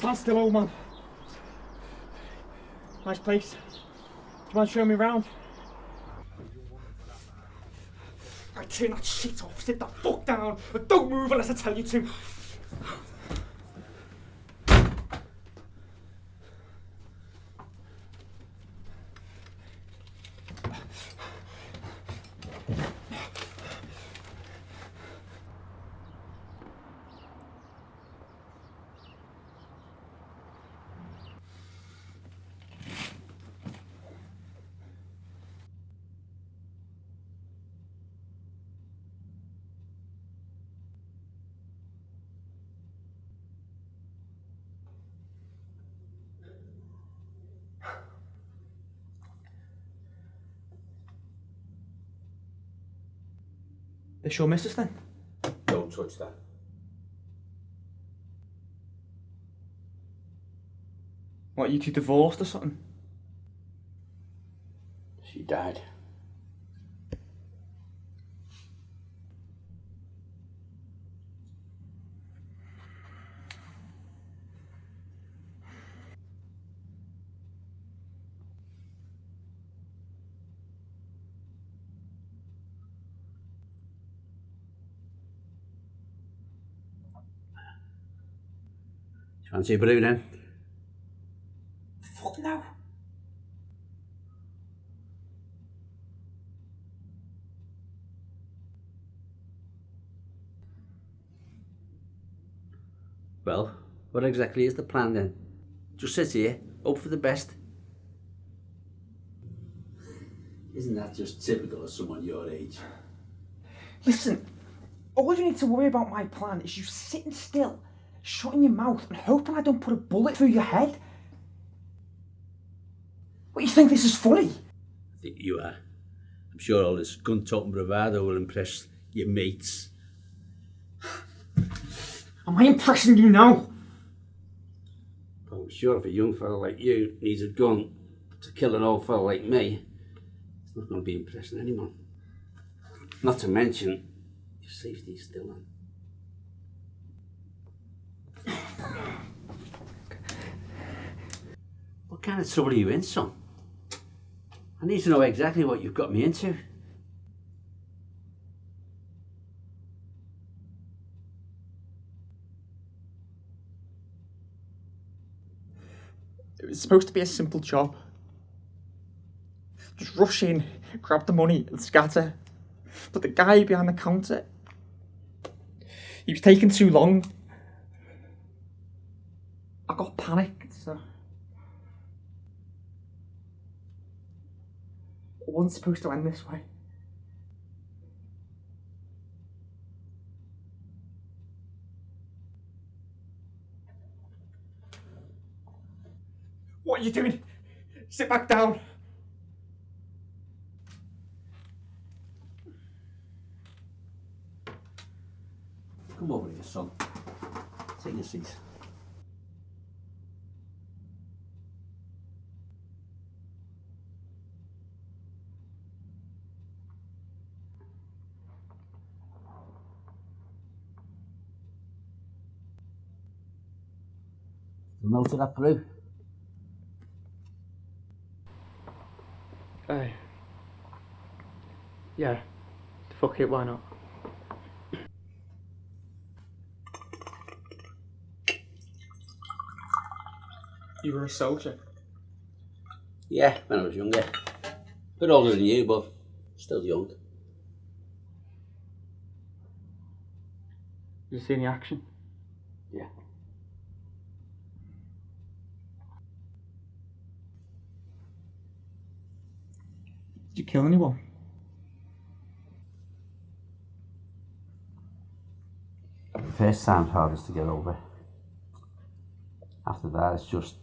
Stand still, old man. Nice place. Do you mind showing me around? Right, turn that shit off, sit the fuck down, and don't move unless I tell you to. This your missus then? Don't touch that. What, you two divorced or something? She died. Fancy a brew then? Fuck no. Well, what exactly is the plan then? Just sit here, hope for the best. Isn't that just typical of someone your age? Listen, all you need to worry about my plan is you sitting still, shutting your mouth and hoping I don't put a bullet through your head. What, you think this is funny? I think you are. I'm sure all this gun-toting bravado will impress your mates. Am I impressing you now? Well, I'm sure if a young fella like you needs a gun to kill an old fella like me, it's not going to be impressing anyone. Not to mention, your safety's still on. What kind of trouble are you in, son? I need to know exactly what you've got me into. It was supposed to be a simple job. Just rush in, grab the money and scatter. But the guy behind the counter, he was taking too long. I got panicked, so... It wasn't supposed to end this way. What are you doing? Sit back down. Come over here, son. Take your seat. The note of that brew? Yeah. Fuck it, why not? You were a soldier? Yeah, when I was younger. A bit older than you, but still young. Did you see any action? Yeah. Did you kill anyone? The first time's hardest to get over. After that, it's just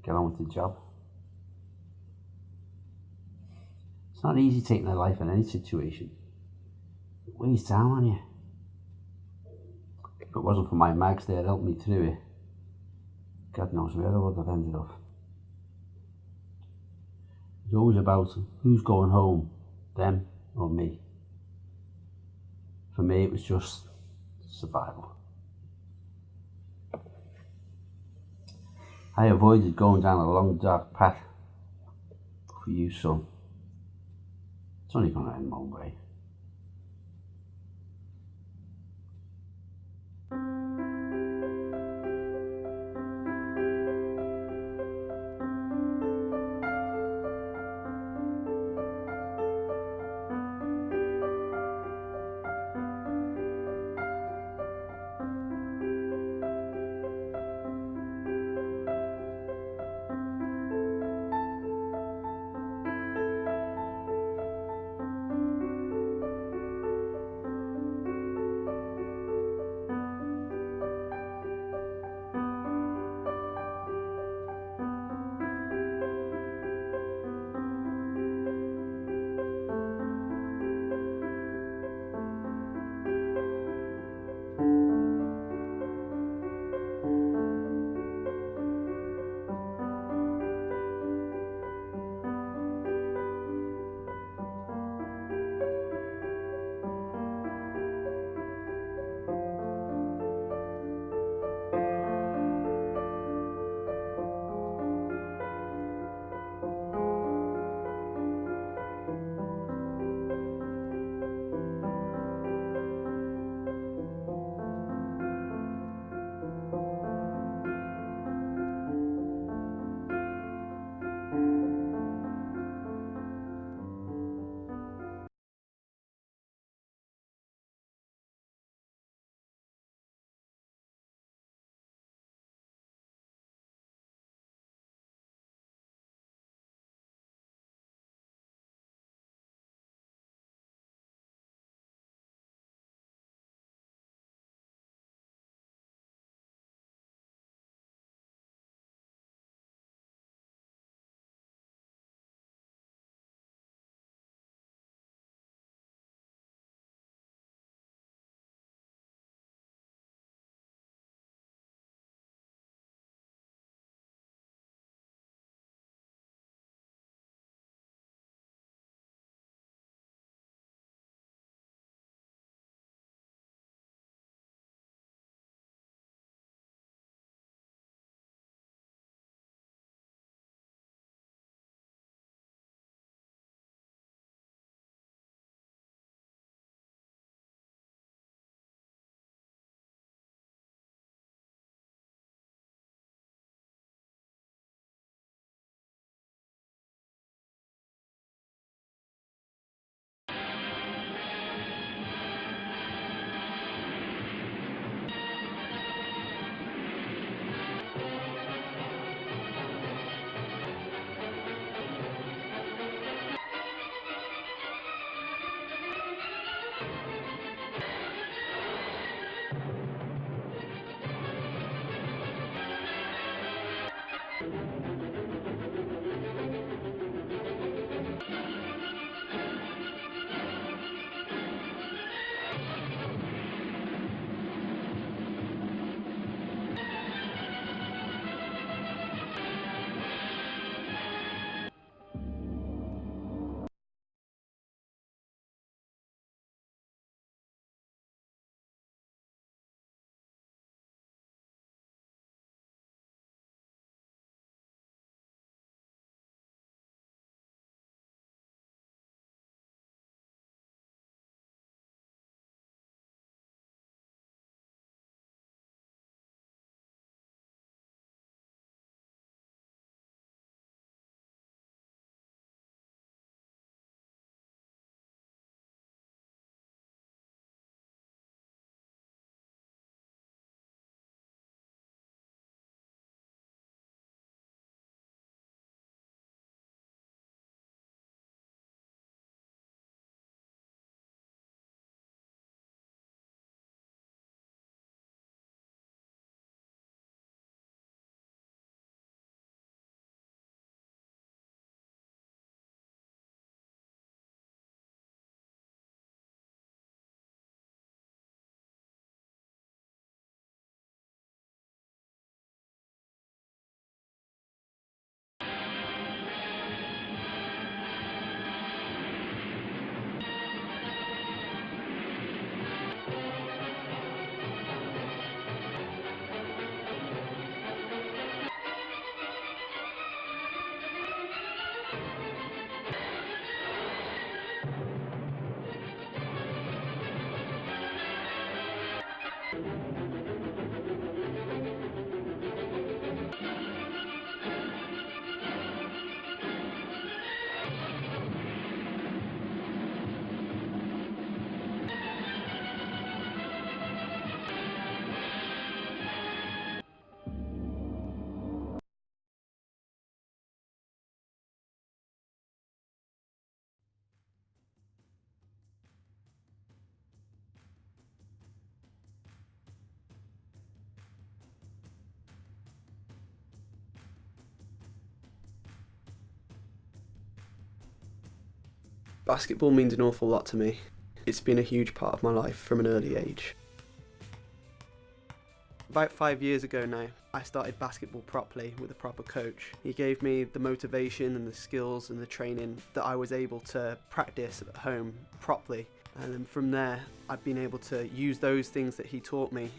get on with the job. It's not easy taking a life in any situation. It weighs down on you. If it wasn't for my mags there helping me through it, God knows where I would have ended up. It's always about who's going home, them or me. For me, it was just survival. I avoided going down a long dark path for you, son. It's only going to end one way. Basketball means an awful lot to me. It's been a huge part of my life from an early age. About 5 years ago now, I started basketball properly with a proper coach. He gave me the motivation and the skills and the training that I was able to practice at home properly. And then from there, I've been able to use those things that he taught me.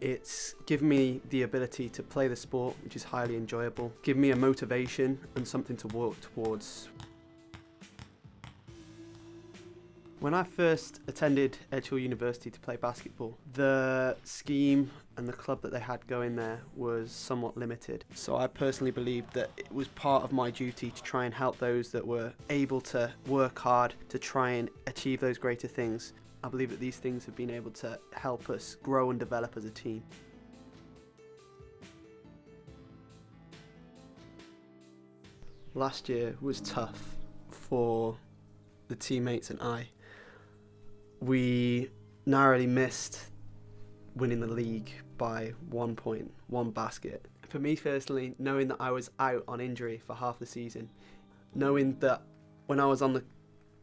It's given me the ability to play the sport, which is highly enjoyable, given me a motivation and something to work towards. When I first attended Editior University to play basketball, the scheme and the club that they had going there was somewhat limited. So I personally believed that it was part of my duty to try and help those that were able to work hard to try and achieve those greater things. I believe that these things have been able to help us grow and develop as a team. Last year was tough for the teammates and I. We narrowly missed winning the league by 1 point, 1 basket. For me personally, knowing that I was out on injury for half the season, knowing that when I was on the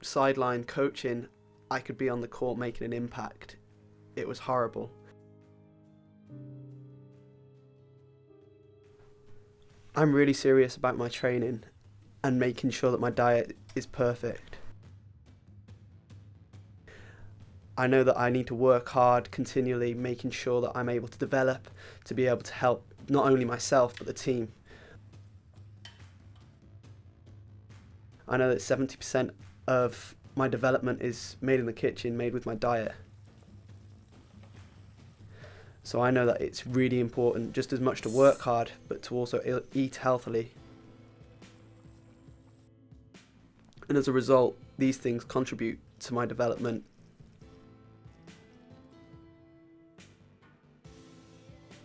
sideline coaching, I could be on the court making an impact, it was horrible. I'm really serious about my training and making sure that my diet is perfect. I know that I need to work hard continually, making sure that I'm able to develop, to be able to help not only myself but the team. I know that 70% of my development is made in the kitchen, made with my diet. So I know that it's really important just as much to work hard, but to also eat healthily. And as a result, these things contribute to my development.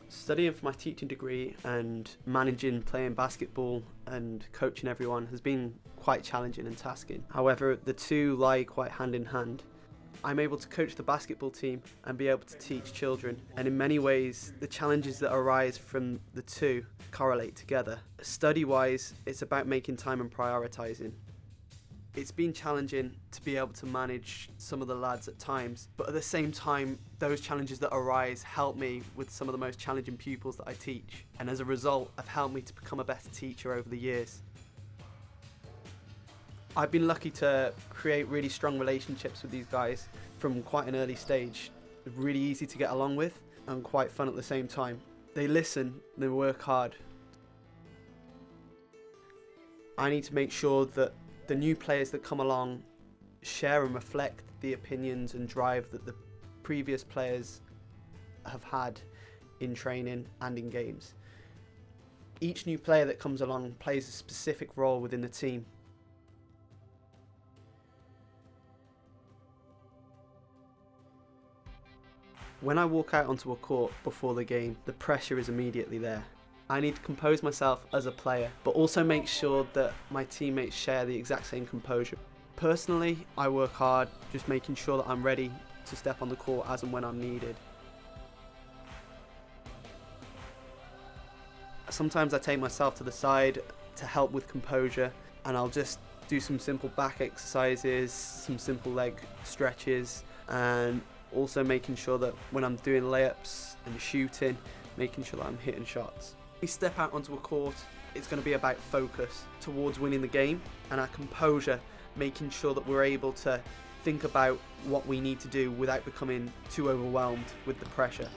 Studying for my teaching degree and managing playing basketball and coaching everyone has been quite challenging and tasking. However, the two lie quite hand in hand. I'm able to coach the basketball team and be able to teach children, and in many ways the challenges that arise from the two correlate together. Study-wise, it's about making time and prioritising. It's been challenging to be able to manage some of the lads at times, but at the same time, those challenges that arise help me with some of the most challenging pupils that I teach, and as a result, have helped me to become a better teacher over the years. I've been lucky to create really strong relationships with these guys from quite an early stage. They're really easy to get along with and quite fun at the same time. They listen, they work hard. I need to make sure that the new players that come along share and reflect the opinions and drive that the previous players have had in training and in games. Each new player that comes along plays a specific role within the team. When I walk out onto a court before the game, the pressure is immediately there. I need to compose myself as a player, but also make sure that my teammates share the exact same composure. Personally, I work hard, just making sure that I'm ready to step on the court as and when I'm needed. Sometimes I take myself to the side to help with composure, and I'll just do some simple back exercises, some simple leg stretches, and also making sure that when I'm doing layups and shooting, making sure that I'm hitting shots. When we step out onto a court, it's going to be about focus towards winning the game, and our composure, making sure that we're able to think about what we need to do without becoming too overwhelmed with the pressure.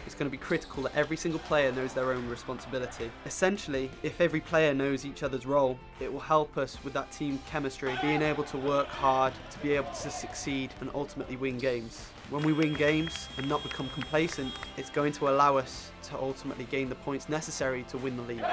It's going to be critical that every single player knows their own responsibility. Essentially, if every player knows each other's role, it will help us with that team chemistry, being able to work hard to be able to succeed and ultimately win games. When we win games and not become complacent, it's going to allow us to ultimately gain the points necessary to win the league.